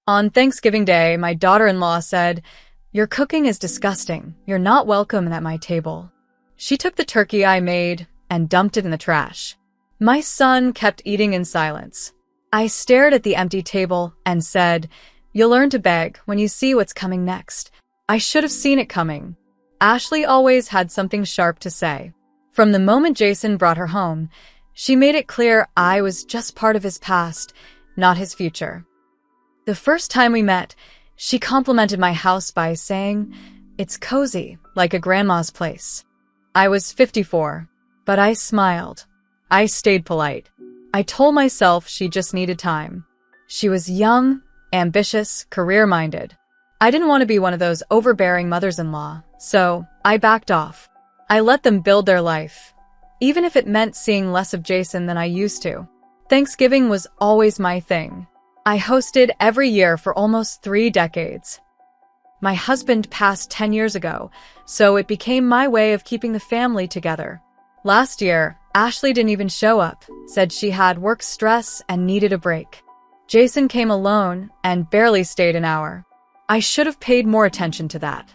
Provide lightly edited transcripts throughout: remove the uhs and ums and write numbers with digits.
On Thanksgiving Day, my daughter-in-law said, "Your cooking is disgusting. You're not welcome at my table." She took the turkey I made and dumped it in the trash. My son kept eating in silence. I stared at the empty table and said, "You'll learn to beg when you see what's coming next." I should have seen it coming. Ashley always had something sharp to say. From the moment Jason brought her home, she made it clear I was just part of his past, not his future. The first time we met, she complimented my house by saying, "It's cozy, like a grandma's place." I was 54, but I smiled. I stayed polite. I told myself she just needed time. She was young, ambitious, career-minded. I didn't want to be one of those overbearing mothers-in-law, so I backed off. I let them build their life, even if it meant seeing less of Jason than I used to. Thanksgiving was always my thing. I hosted every year for almost 3 decades. My husband passed 10 years ago, so it became my way of keeping the family together. Last year, Ashley didn't even show up, said she had work stress and needed a break. Jason came alone and barely stayed an hour. I should have paid more attention to that.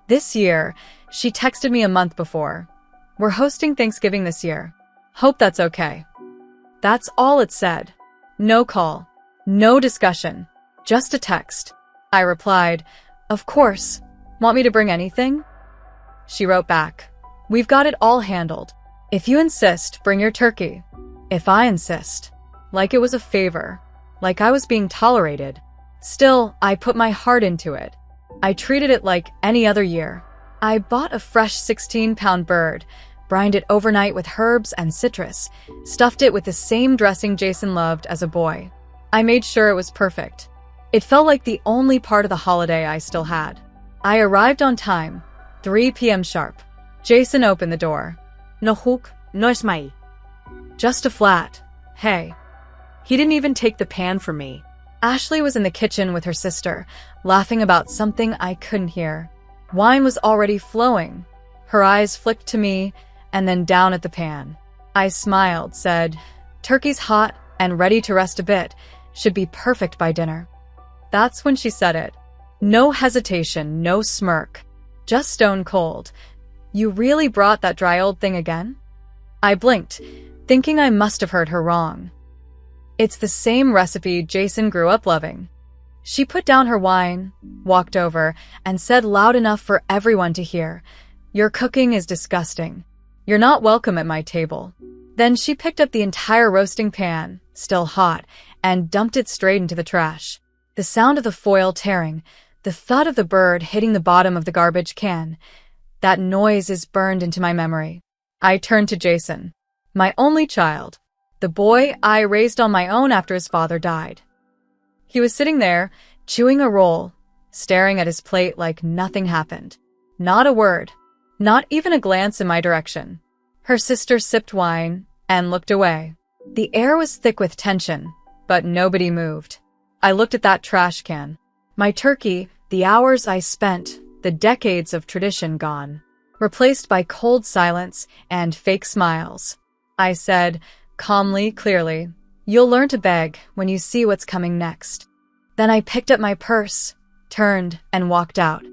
This year, she texted me a month before. "We're hosting Thanksgiving this year. Hope that's okay." That's all it said. No call. No discussion. Just a text. I replied, "Of course. Want me to bring anything?" She wrote back, "We've got it all handled. If you insist, bring your turkey." If I insist. Like it was a favor. Like I was being tolerated. Still, I put my heart into it. I treated it like any other year. I bought a fresh 16-pound bird, brined it overnight with herbs and citrus, stuffed it with the same dressing Jason loved as a boy. I made sure it was perfect. It felt like the only part of the holiday I still had. I arrived on time, 3 p.m. sharp. Jason opened the door. No hook, no smile. Just a flat, "Hey." He didn't even take the pan from me. Ashley was in the kitchen with her sister, laughing about something I couldn't hear. Wine was already flowing. Her eyes flicked to me and then down at the pan. I smiled, said, "Turkey's hot and ready to rest a bit. Should be perfect by dinner." That's when she said it. No hesitation, no smirk. Just stone cold. "You really brought that dry old thing again?" I blinked, thinking I must have heard her wrong. "It's the same recipe Jason grew up loving." She put down her wine, walked over, and said loud enough for everyone to hear, "Your cooking is disgusting. You're not welcome at my table." Then she picked up the entire roasting pan, still hot, and dumped it straight into the trash. The sound of the foil tearing, the thud of the bird hitting the bottom of the garbage can, that noise is burned into my memory. I turned to Jason, my only child, the boy I raised on my own after his father died. He was sitting there, chewing a roll, staring at his plate like nothing happened. Not a word, not even a glance in my direction. Her sister sipped wine and looked away. The air was thick with tension, but nobody moved. I looked at that trash can. My turkey, the hours I spent, the decades of tradition gone, replaced by cold silence and fake smiles. I said, calmly, clearly, "You'll learn to beg when you see what's coming next." Then I picked up my purse, turned, and walked out.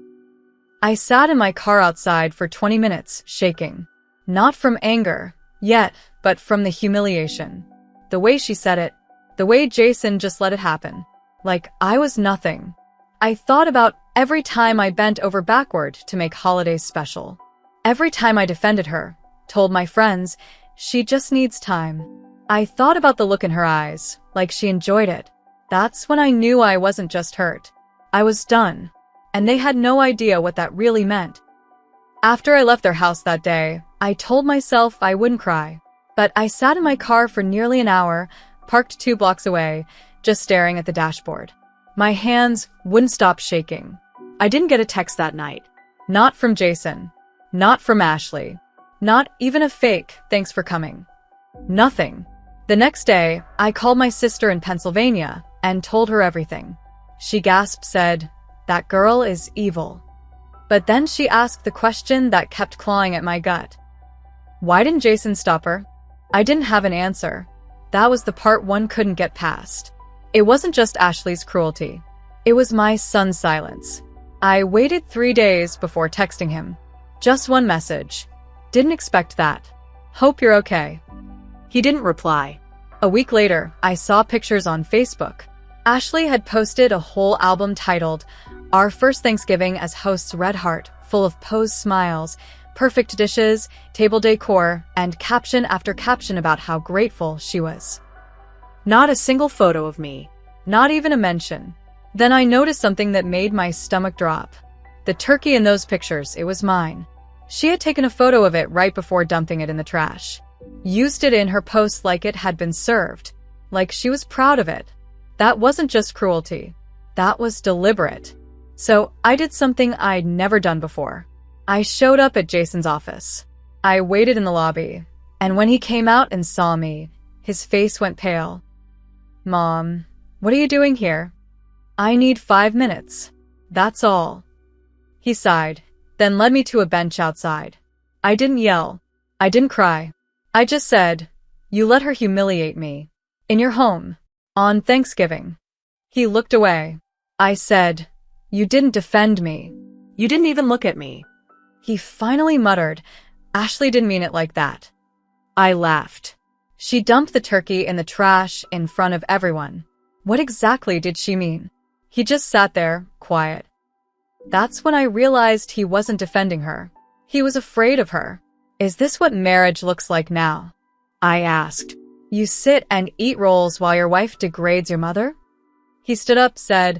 I sat in my car outside for 20 minutes, shaking. Not from anger, yet, but from the humiliation. The way she said it, the way Jason just let it happen. Like I was nothing. I thought about every time I bent over backward to make holidays special. Every time I defended her, told my friends, she just needs time. I thought about the look in her eyes, like she enjoyed it. That's when I knew I wasn't just hurt. I was done, and they had no idea what that really meant. After I left their house that day, I told myself I wouldn't cry. But I sat in my car for nearly an hour, parked 2 blocks away, just staring at the dashboard. My hands wouldn't stop shaking. I didn't get a text that night. Not from Jason. Not from Ashley. Not even a fake "thanks for coming." Nothing. The next day, I called my sister in Pennsylvania and told her everything. She gasped, said, "That girl is evil." But then she asked the question that kept clawing at my gut. Why didn't Jason stop her? I didn't have an answer. That was the part one couldn't get past. It wasn't just Ashley's cruelty. It was my son's silence. I waited 3 days before texting him. Just one message. Didn't expect that. Hope you're okay. He didn't reply. A week later, I saw pictures on Facebook. Ashley had posted a whole album titled Our First Thanksgiving as hosts Red Heart, full of posed smiles, perfect dishes, table decor, and caption after caption about how grateful she was. Not a single photo of me. Not even a mention. Then I noticed something that made my stomach drop. The turkey in those pictures, it was mine. She had taken a photo of it right before dumping it in the trash. Used it in her post like it had been served. Like she was proud of it. That wasn't just cruelty. That was deliberate. So I did something I'd never done before. I showed up at Jason's office. I waited in the lobby, and when he came out and saw me, his face went pale. Mom, what are you doing here? I need 5 minutes. That's all. He sighed, then led me to a bench outside. I didn't yell. I didn't cry. I just said, you let her humiliate me. In your home. On Thanksgiving. He looked away. I said, you didn't defend me. You didn't even look at me. He finally muttered, Ashley didn't mean it like that. I laughed. She dumped the turkey in the trash in front of everyone. What exactly did she mean? He just sat there, quiet. That's when I realized he wasn't defending her. He was afraid of her. Is this what marriage looks like now? I asked. You sit and eat rolls while your wife degrades your mother? He stood up, said,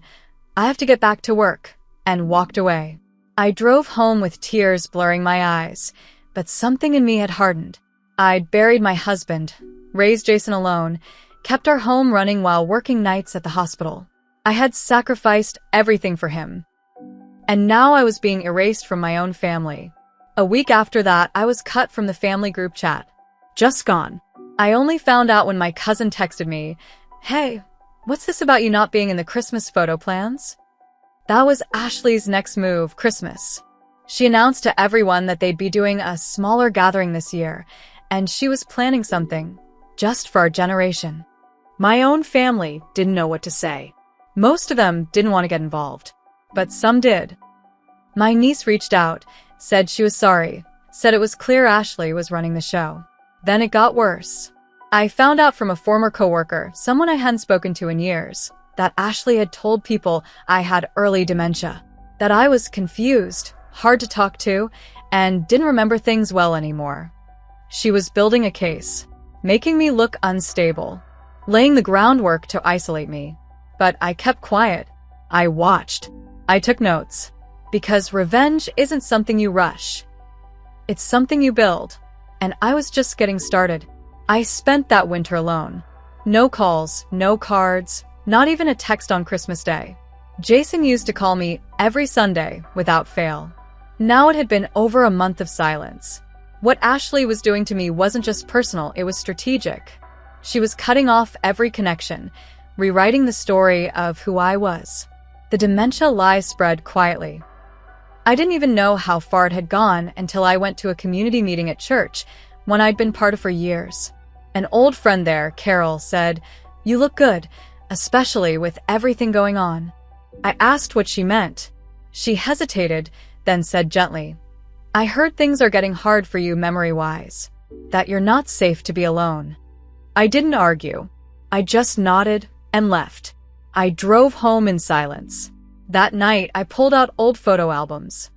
I have to get back to work, and walked away. I drove home with tears blurring my eyes, but something in me had hardened. I'd buried my husband, raised Jason alone, kept our home running while working nights at the hospital. I had sacrificed everything for him. And now I was being erased from my own family. A week after that, I was cut from the family group chat. Just gone. I only found out when my cousin texted me, Hey, what's this about you not being in the Christmas photo plans? That was Ashley's next move, Christmas. She announced to everyone that they'd be doing a smaller gathering this year, and she was planning something, just for our generation. My own family didn't know what to say. Most of them didn't want to get involved, but some did. My niece reached out, said she was sorry, said it was clear Ashley was running the show. Then it got worse. I found out from a former coworker, someone I hadn't spoken to in years, that Ashley had told people I had early dementia, that I was confused, hard to talk to, and didn't remember things well anymore. She was building a case, making me look unstable, laying the groundwork to isolate me. But I kept quiet. I watched. I took notes. Because revenge isn't something you rush. It's something you build. And I was just getting started. I spent that winter alone. No calls, no cards, not even a text on Christmas Day. Jason used to call me every Sunday without fail. Now it had been over a month of silence. What Ashley was doing to me wasn't just personal, it was strategic. She was cutting off every connection, rewriting the story of who I was. The dementia lie spread quietly. I didn't even know how far it had gone until I went to a community meeting at church, one I'd been part of for years. An old friend there, Carol, said, You look good, especially with everything going on. I asked what she meant. She hesitated, then said gently, I heard things are getting hard for you memory-wise, that you're not safe to be alone. I didn't argue. I just nodded and left. I drove home in silence. That night, I pulled out old photo albums.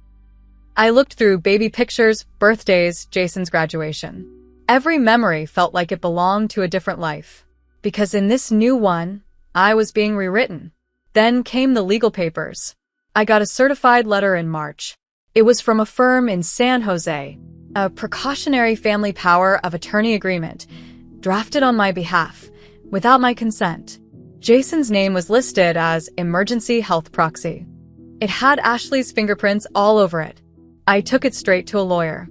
I looked through baby pictures, birthdays, Jason's graduation. Every memory felt like it belonged to a different life. Because in this new one, I was being rewritten. Then came the legal papers. I got a certified letter in March. It was from a firm in San Jose, a precautionary family power of attorney agreement, drafted on my behalf, without my consent. Jason's name was listed as Emergency Health Proxy. It had Ashley's fingerprints all over it. I took it straight to a lawyer.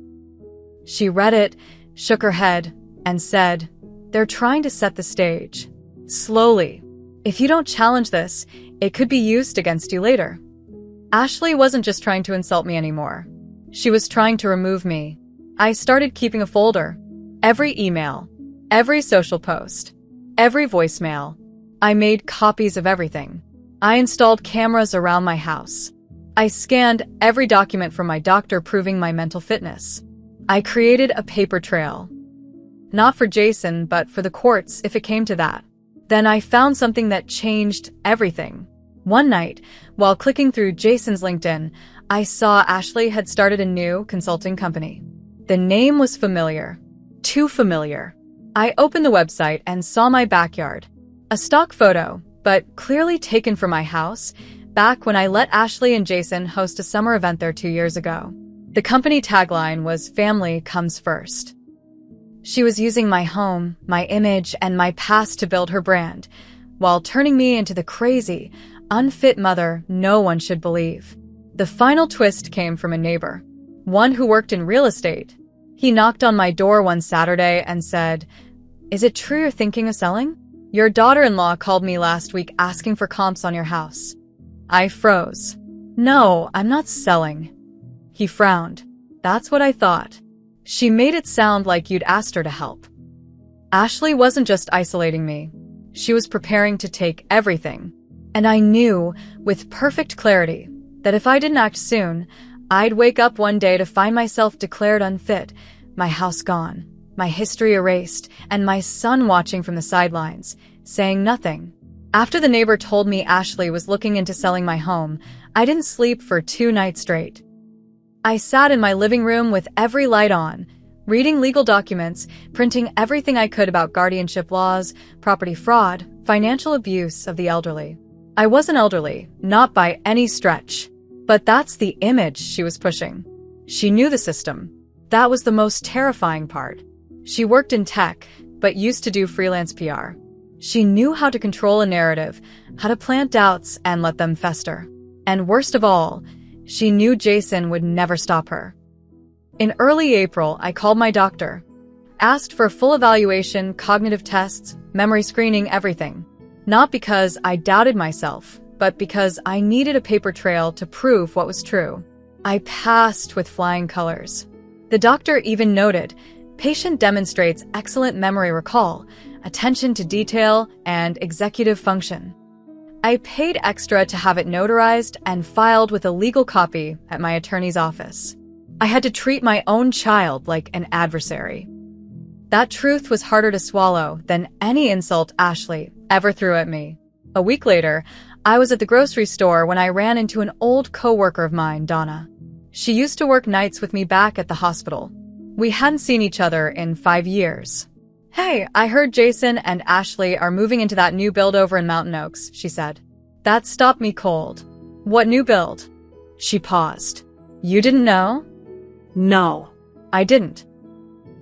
She read it, shook her head, and said, They're trying to set the stage. Slowly. If you don't challenge this, it could be used against you later. Ashley wasn't just trying to insult me anymore. She was trying to remove me. I started keeping a folder. Every email, every social post, every voicemail. I made copies of everything. I installed cameras around my house. I scanned every document from my doctor proving my mental fitness. I created a paper trail. Not for Jason, but for the courts if it came to that. Then I found something that changed everything. One night, while clicking through Jason's LinkedIn, I saw Ashley had started a new consulting company. The name was familiar. Too familiar. I opened the website and saw my backyard. A stock photo, but clearly taken from my house, back when I let Ashley and Jason host a summer event there 2 years ago. The company tagline was "Family comes first." She was using my home, my image, and my past to build her brand, while turning me into the crazy, unfit mother no one should believe. The final twist came from a neighbor, one who worked in real estate. He knocked on my door one Saturday and said, "Is it true you're thinking of selling? Your daughter-in-law called me last week asking for comps on your house." I froze. "No, I'm not selling." He frowned. "That's what I thought." She made it sound like you'd asked her to help. Ashley wasn't just isolating me. She was preparing to take everything. And I knew, with perfect clarity, that if I didn't act soon, I'd wake up one day to find myself declared unfit, my house gone, my history erased, and my son watching from the sidelines, saying nothing. After the neighbor told me Ashley was looking into selling my home, I didn't sleep for 2 nights straight. I sat in my living room with every light on, reading legal documents, printing everything I could about guardianship laws, property fraud, financial abuse of the elderly. I wasn't elderly, not by any stretch. But that's the image she was pushing. She knew the system. That was the most terrifying part. She worked in tech, but used to do freelance PR. She knew how to control a narrative, how to plant doubts and let them fester. And worst of all, she knew Jason would never stop her. In early April, I called my doctor, asked for a full evaluation, cognitive tests, memory screening, everything. Not because I doubted myself, but because I needed a paper trail to prove what was true. I passed with flying colors. The doctor even noted, patient demonstrates excellent memory recall, attention to detail, and executive function. I paid extra to have it notarized and filed with a legal copy at my attorney's office. I had to treat my own child like an adversary. That truth was harder to swallow than any insult Ashley ever threw at me. A week later, I was at the grocery store when I ran into an old coworker of mine, Donna. She used to work nights with me back at the hospital. We hadn't seen each other in 5 years. "Hey, I heard Jason and Ashley are moving into that new build over in Mountain Oaks," she said. That stopped me cold. "What new build?" She paused. "You didn't know?" No. I didn't.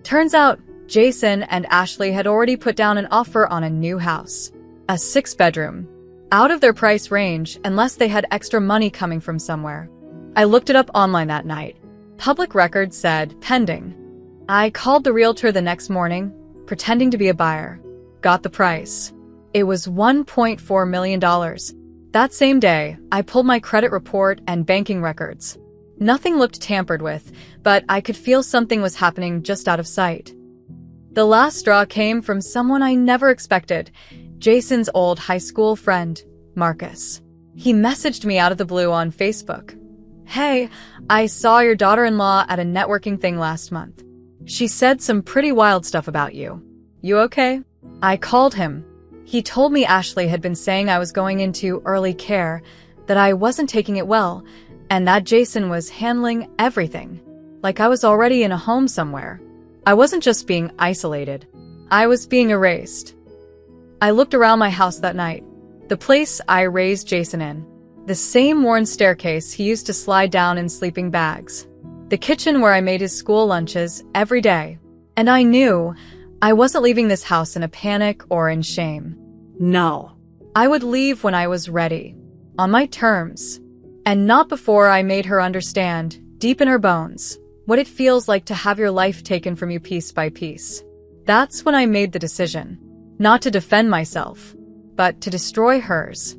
Turns out, Jason and Ashley had already put down an offer on a new house. A 6-bedroom. Out of their price range, unless they had extra money coming from somewhere. I looked it up online that night. Public record said, pending. I called the realtor the next morning, pretending to be a buyer. Got the price. It was $1.4 million. That same day, I pulled my credit report and banking records. Nothing looked tampered with, but I could feel something was happening just out of sight. The last straw came from someone I never expected, Jason's old high school friend, Marcus. He messaged me out of the blue on Facebook. "Hey, I saw your daughter-in-law at a networking thing last month. She said some pretty wild stuff about you. You okay?" I called him. He told me Ashley had been saying I was going into early care, that I wasn't taking it well, and that Jason was handling everything, like I was already in a home somewhere. I wasn't just being isolated. I was being erased. I looked around my house that night, the place I raised Jason in, the same worn staircase he used to slide down in sleeping bags, the kitchen where I made his school lunches every day. And I knew I wasn't leaving this house in a panic or in shame. No. I would leave when I was ready, on my terms, and not before I made her understand, deep in her bones, what it feels like to have your life taken from you piece by piece. That's when I made the decision, not to defend myself, but to destroy hers.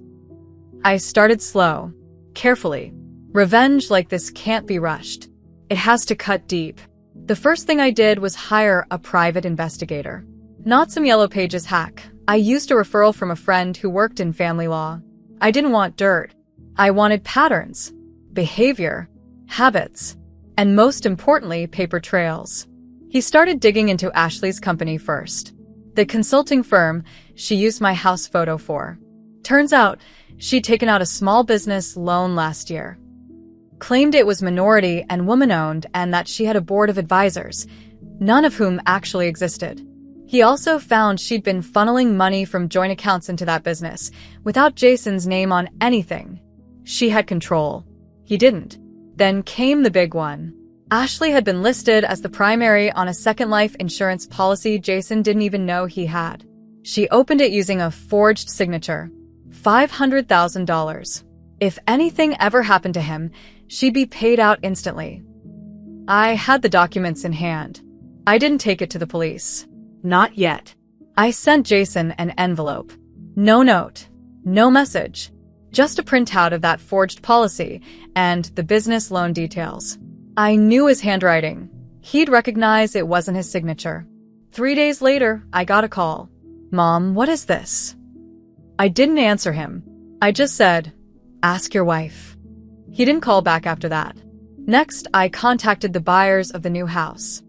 I started slow, carefully. Revenge like this can't be rushed. It has to cut deep. The first thing I did was hire a private investigator. Not some Yellow Pages hack. I used a referral from a friend who worked in family law. I didn't want dirt. I wanted patterns, behavior, habits, and most importantly, paper trails. He started digging into Ashley's company first. The consulting firm she used my house photo for. Turns out, she'd taken out a small business loan last year. Claimed it was minority and woman-owned and that she had a board of advisors, none of whom actually existed. He also found she'd been funneling money from joint accounts into that business, without Jason's name on anything. She had control. He didn't. Then came the big one. Ashley had been listed as the primary on a second life insurance policy Jason didn't even know he had. She opened it using a forged signature. $500,000. If anything ever happened to him, she'd be paid out instantly. I had the documents in hand. I didn't take it to the police. Not yet. I sent Jason an envelope. No note. No message. Just a printout of that forged policy and the business loan details. I knew his handwriting. He'd recognize it wasn't his signature. 3 days later, I got a call. "Mom, what is this?" I didn't answer him. I just said, "Ask your wife." He didn't call back after that. Next, I contacted the buyers of the new house.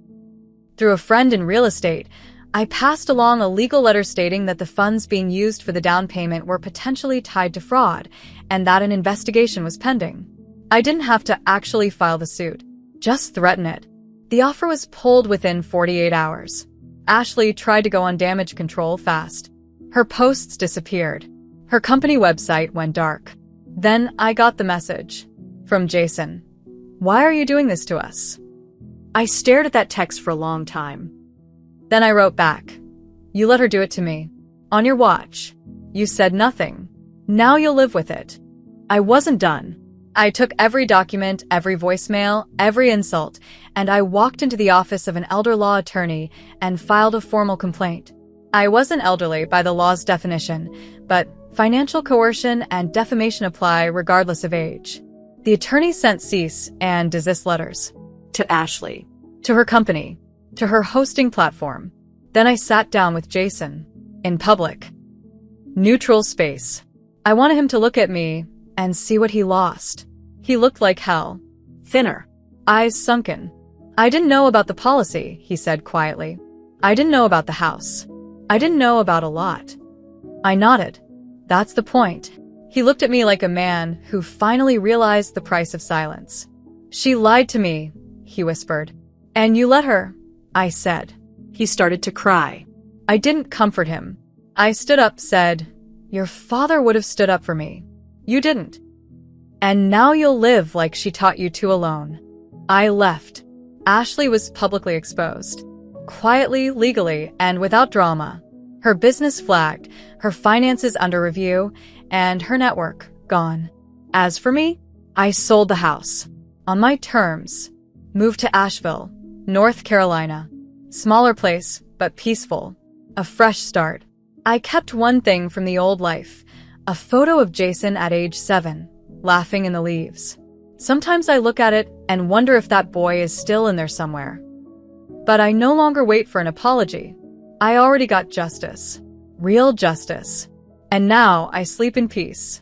Through a friend in real estate, I passed along a legal letter stating that the funds being used for the down payment were potentially tied to fraud and that an investigation was pending. I didn't have to actually file the suit, just threaten it. The offer was pulled within 48 hours. Ashley tried to go on damage control fast. Her posts disappeared. Her company website went dark. Then I got the message from Jason. "Why are you doing this to us?" I stared at that text for a long time. Then I wrote back, "You let her do it to me. On your watch. You said nothing. Now you'll live with it." I wasn't done. I took every document, every voicemail, every insult, and I walked into the office of an elder law attorney and filed a formal complaint. I wasn't elderly by the law's definition, but financial coercion and defamation apply regardless of age. The attorney sent cease and desist letters. To Ashley. To her company. To her hosting platform. Then I sat down with Jason. In public. Neutral space. I wanted him to look at me and see what he lost. He looked like hell. Thinner. Eyes sunken. "I didn't know about the policy," he said quietly. "I didn't know about the house. I didn't know about a lot." I nodded. That's the point. He looked at me like a man who finally realized the price of silence. "She lied to me," he whispered. "And you let her," I said. He started to cry. I didn't comfort him. I stood up, said, "Your father would have stood up for me. You didn't. And now you'll live like she taught you to alone." I left. Ashley was publicly exposed. Quietly, legally, and without drama. Her business flagged, her finances under review, and her network gone. As for me, I sold the house. On my terms. Moved to Asheville, North Carolina. Smaller place, but peaceful. A fresh start. I kept one thing from the old life. A photo of Jason at age 7, laughing in the leaves. Sometimes I look at it and wonder if that boy is still in there somewhere. But I no longer wait for an apology. I already got justice. Real justice. And now I sleep in peace.